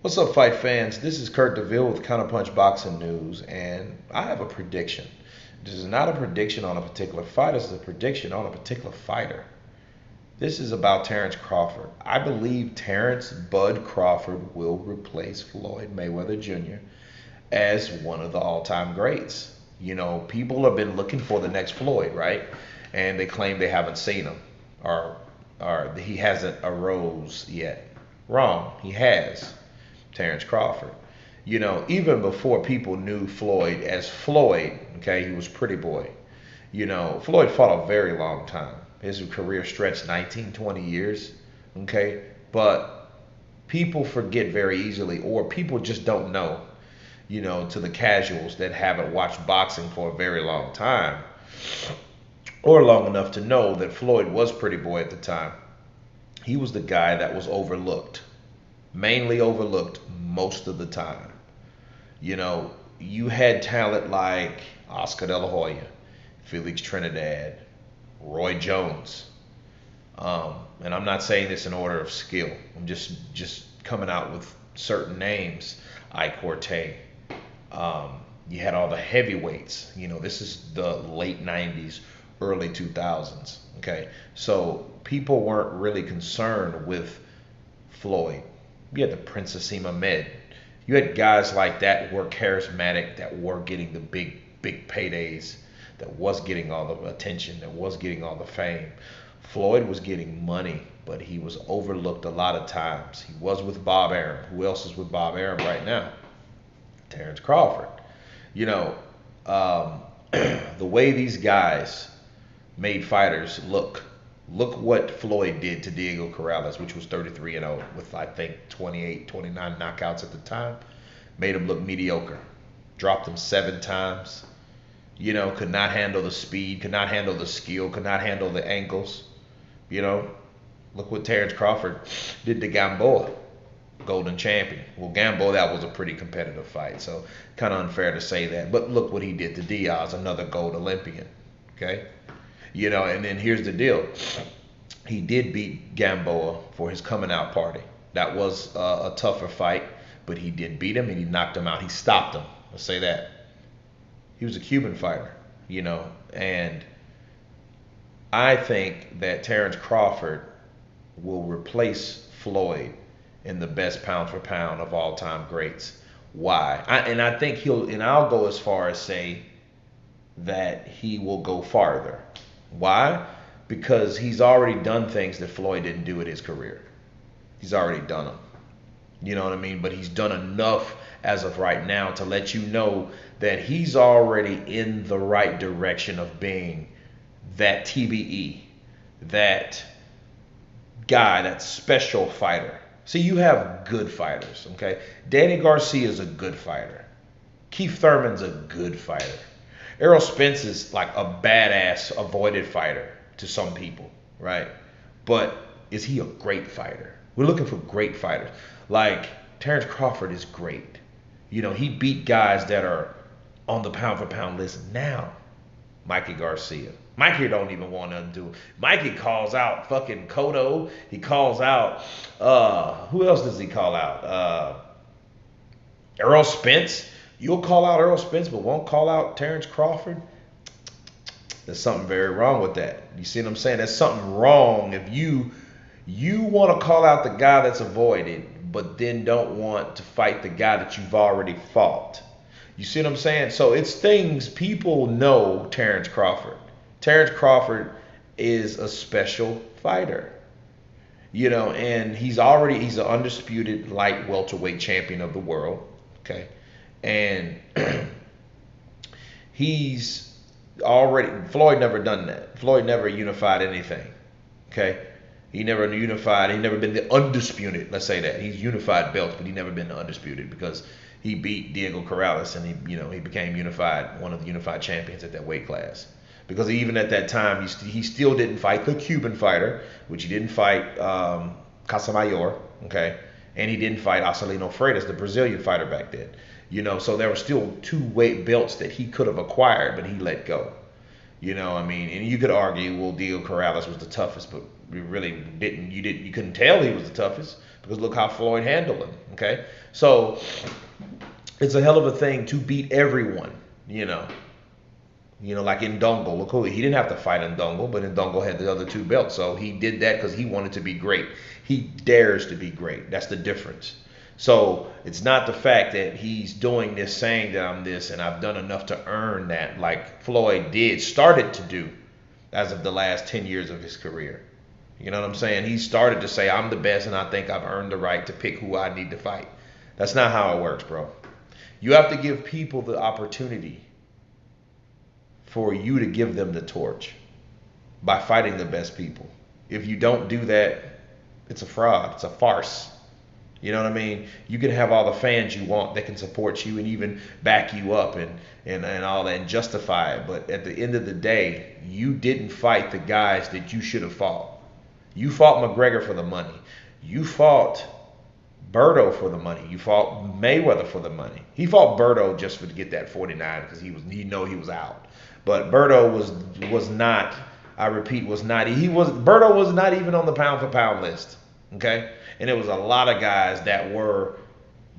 What's up, fight fans? This is Kurt DeVille with Counterpunch Boxing News, and I have a prediction. This is not a prediction on a particular fighter, this is a prediction on a particular fighter. This is about Terence Crawford. I believe Terence Bud Crawford will replace Floyd Mayweather Jr. as one of the all-time greats. You know, people have been looking for the next Floyd, right? And they claim they haven't seen him, or he hasn't arose yet. Wrong, he has. Terence Crawford. You know, even before people knew Floyd as Floyd, okay, he was Pretty Boy. You know, Floyd fought a very long time. His career stretched 19, 20 years, okay? But people forget very easily, or people just don't know, you know, to the casuals that haven't watched boxing for a very long time, or long enough to know that Floyd was Pretty Boy at the time. He was the guy that was overlooked, mainly overlooked most of the time. You know, you had talent like Oscar De La Hoya, Felix Trinidad, Roy Jones. And I'm not saying this in order of skill. I'm just coming out with certain names. Ike Corte. You had all the heavyweights. You know, this is the late 90s, early 2000s. Okay, so people weren't really concerned with Floyd. You had the Prince Asim Ahmed. You had guys like that who were charismatic, that were getting the big paydays, that was getting all the attention, that was getting all the fame. Floyd was getting money, but he was overlooked a lot of times. He was with Bob Arum. Who else is with Bob Arum right now? Terence Crawford. You know, the way these guys made fighters look. Look what Floyd did to Diego Corrales, which was 33-0 with, I think, 28, 29 knockouts at the time. Made him look mediocre. Dropped him 7 times. You know, could not handle the speed, could not handle the skill, could not handle the ankles. You know, look what Terence Crawford did to Gamboa, golden champion. Well, Gamboa, that was a pretty competitive fight, so kind of unfair to say that. But look what he did to Diaz, another gold Olympian. Okay? You know, and then here's the deal. He did beat Gamboa for his coming out party. That was a tougher fight, but he did beat him and he knocked him out. He stopped him. Let's say that. He was a Cuban fighter, you know, and I think that Terence Crawford will replace Floyd in the best pound for pound of all time greats. Why? I think I'll go as far as say that he will go farther. Why? Because he's already done things that Floyd didn't do in his career. He's already done them. You know what I mean? But he's done enough as of right now to let you know that he's already in the right direction of being that TBE, that guy, that special fighter. See, you have good fighters, okay? Danny Garcia is a good fighter. Keith Thurman's a good fighter. Errol Spence is like a badass avoided fighter to some people, right? But is he a great fighter? We're looking for great fighters. Like Terence Crawford is great. You know, he beat guys that are on the pound for pound list now. Mikey Garcia. Mikey don't even want nothing to do. Mikey calls out fucking Cotto. He calls out who else does he call out? Errol Spence. You'll call out Errol Spence, but won't call out Terence Crawford? There's something very wrong with that. You see what I'm saying? There's something wrong if you want to call out the guy that's avoided, but then don't want to fight the guy that you've already fought. You see what I'm saying? So it's things people know Terence Crawford. Terence Crawford is a special fighter. You know, and he's an undisputed light welterweight champion of the world. Okay. And he's already, Floyd never done that. Floyd never unified anything. Okay. He never been the undisputed, let's say that. He's unified belts, but he never been the undisputed because he beat Diego Corrales and he became one of the unified champions at that weight class. Because even at that time, he still didn't fight the Cuban fighter, which he didn't fight Casamayor, okay? And he didn't fight Acelino Freitas, the Brazilian fighter back then. You know, so there were still 2 weight belts that he could have acquired, but he let go. You know, I mean, and you could argue, well, Diego Corrales was the toughest, but you really you couldn't tell he was the toughest because look how Floyd handled him. Okay, so it's a hell of a thing to beat everyone. You know. Like in Dongle, look who he didn't have to fight in Dongle, but in Dongle had the other two belts, so he did that because he wanted to be great. He dares to be great. That's the difference. So it's not the fact that he's doing this, saying that I'm this, and I've done enough to earn that, like Floyd started to do, as of the last 10 years of his career. You know what I'm saying? He started to say, I'm the best, and I think I've earned the right to pick who I need to fight. That's not how it works, bro. You have to give people the opportunity for you to give them the torch by fighting the best people. If you don't do that, it's a fraud. It's a farce. You know what I mean? You can have all the fans you want that can support you and even back you up and all that and justify it. But at the end of the day, you didn't fight the guys that you should have fought. You fought McGregor for the money. You fought Berto for the money. You fought Mayweather for the money. He fought Berto just to get that 49 because he was out. But Berto was not. I repeat, Berto was not even on the pound for pound list. Okay, and it was a lot of guys that were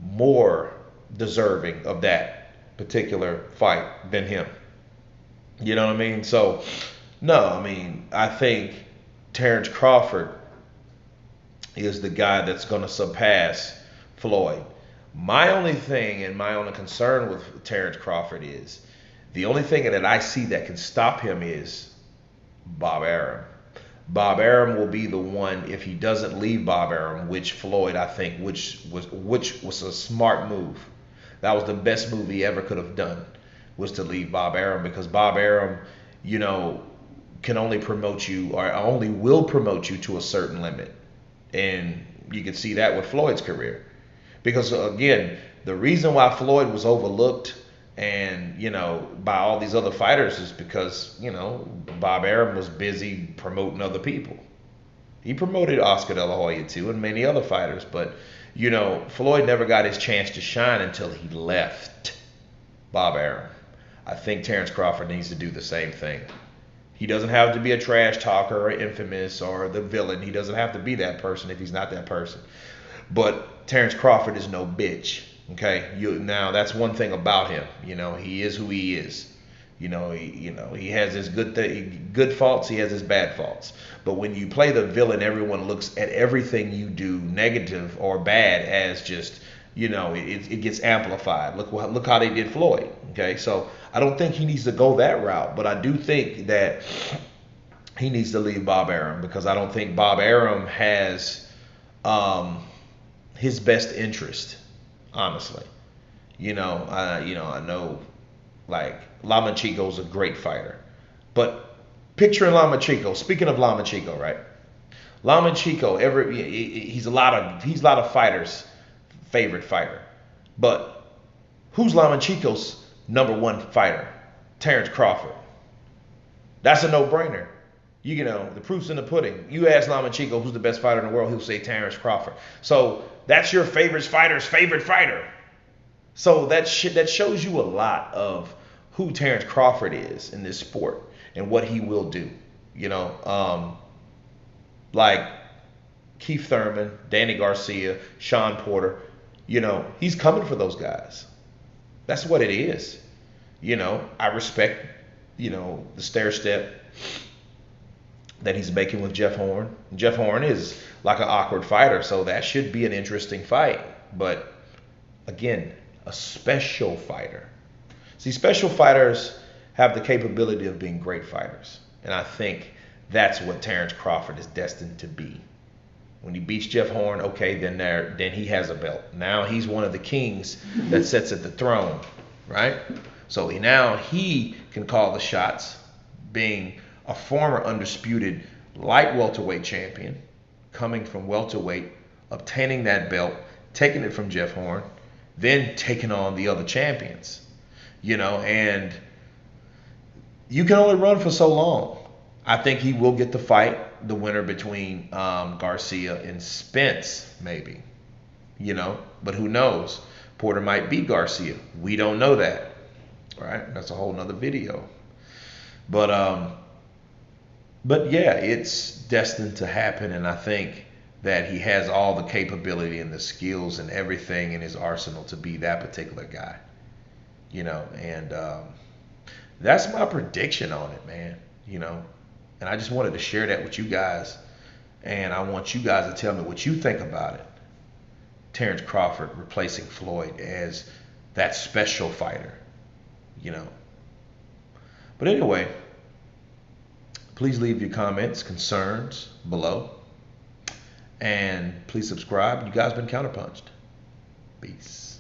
more deserving of that particular fight than him. You know what I mean? So no, I mean I think Terence Crawford is the guy that's going to surpass Floyd. My only thing and my only concern with Terence Crawford is the only thing that I see that can stop him is Bob Arum. Bob Arum will be the one if he doesn't leave Bob Arum, which Floyd I think which was a smart move. That was the best move he ever could have done, was to leave Bob Arum, because Bob Arum, can only promote you or only will promote you to a certain limit. And you can see that with Floyd's career. Because again, the reason why Floyd was overlooked and by all these other fighters is because Bob Arum was busy promoting other people. He promoted Oscar De La Hoya too and many other fighters, but Floyd never got his chance to shine until he left Bob Arum. I think Terence Crawford needs to do the same thing. He doesn't have to be a trash talker or infamous or the villain. He doesn't have to be that person if he's not that person. But Terence Crawford is no bitch. Okay, now that's one thing about him. He is who he is. He has his good faults. He has his bad faults. But when you play the villain, everyone looks at everything you do, negative or bad, as just it gets amplified. Look how they did Floyd. Okay, so I don't think he needs to go that route, but I do think that he needs to leave Bob Arum, because I don't think Bob Arum has his best interest. Honestly, I know like Lomachenko's a great fighter, but picturing Lomachenko. Speaking of Lomachenko, right? Lomachenko, he's a lot of fighters' favorite fighter, but who's Lomachenko's number one fighter? Terence Crawford. That's a no-brainer. The proof's in the pudding. You ask Lomachenko who's the best fighter in the world, he'll say Terence Crawford. So that's your favorite fighter's favorite fighter. So that shows you a lot of who Terence Crawford is in this sport and what he will do. Like Keith Thurman, Danny Garcia, Sean Porter. He's coming for those guys. That's what it is. I respect, the stair step that he's making with Jeff Horn. Jeff Horn is like an awkward fighter, so that should be an interesting fight. But again, a special fighter. See, special fighters have the capability of being great fighters, and I think that's what Terence Crawford is destined to be. When he beats Jeff Horn, okay, then he has a belt. Now he's one of the kings that sits at the throne, right? So now he can call the shots, being a former undisputed light welterweight champion, coming from welterweight, obtaining that belt, taking it from Jeff Horn, then taking on the other champions. And you can only run for so long. I think he will get the fight, the winner between Garcia and Spence, maybe. But who knows? Porter might beat Garcia. We don't know that. Right? That's a whole nother video. But yeah, it's destined to happen, and I think that he has all the capability and the skills and everything in his arsenal to be that particular guy. And that's my prediction on it, man. And I just wanted to share that with you guys, and I want you guys to tell me what you think about it. Terence Crawford replacing Floyd as that special fighter, you know. But anyway, please leave your comments, concerns below, and please subscribe. You guys been counterpunched. Peace.